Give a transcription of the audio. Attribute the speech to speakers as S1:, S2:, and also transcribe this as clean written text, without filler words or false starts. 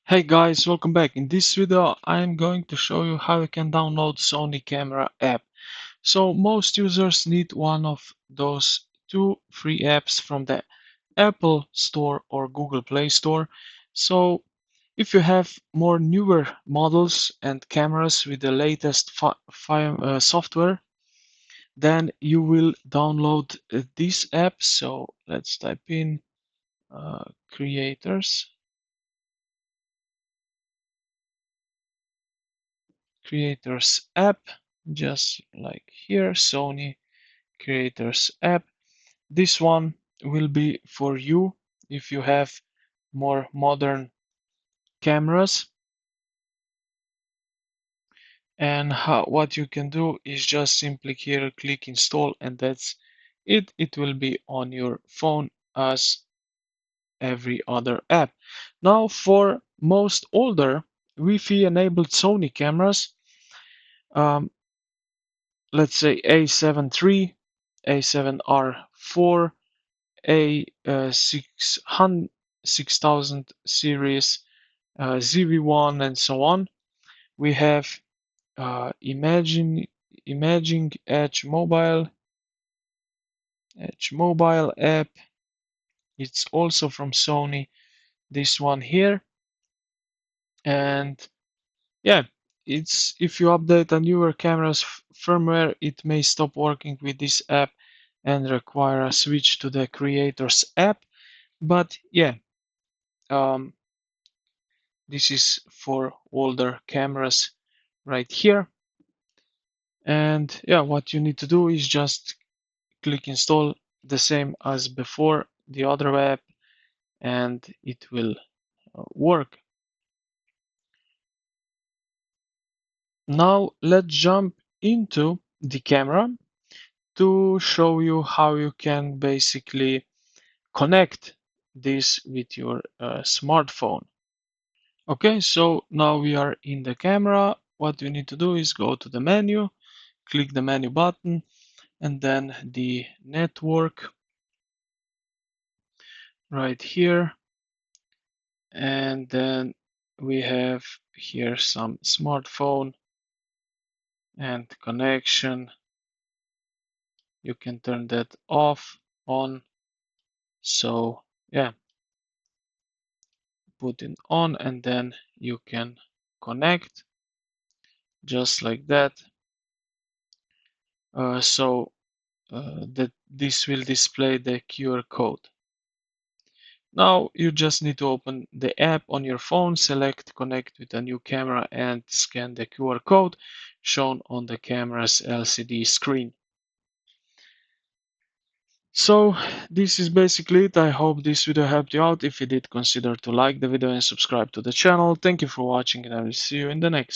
S1: Hey guys, welcome back. In this video, I'm going to show you how you can download Sony Camera app. So most users need one of those two free apps from the Apple Store or Google Play Store. So if you have more newer models and cameras with the latest software, then you will download this app. So let's type in creators. Creators app, just like here, Sony Creators app. This one will be for you if you have more modern cameras. And what you can do is just simply here click install, and that's it. It will be on your phone as every other app. Now, for most older Wi-Fi enabled Sony cameras, um, let's say A7 III, A7R4, A6000 series, ZV1, and so on. We have Imaging Edge Mobile app. It's also from Sony. This one here, and yeah, it's if you update a newer camera's firmware, it may stop working with this app and require a switch to the Creators app. But yeah, um, this is for older cameras right here. And yeah, what you need to do is just click install, the same as before the other app, and it will work. Now let's jump into the camera to show you how you can basically connect this with your smartphone. Okay, so now we are in the camera. What you need to do is go to the menu, click the menu button, and then the network right here. And then we have here some smartphone and connection. You can turn that off, on. So yeah, put it on, and then you can connect just like that. So that this will display the QR code. Now you just need to open the app on your phone, select connect with a new camera, and scan the QR code shown on the camera's LCD screen. So this is basically it. I hope this video helped you out. If you did, consider to like the video and subscribe to the channel. Thank you for watching, and I will see you in the next.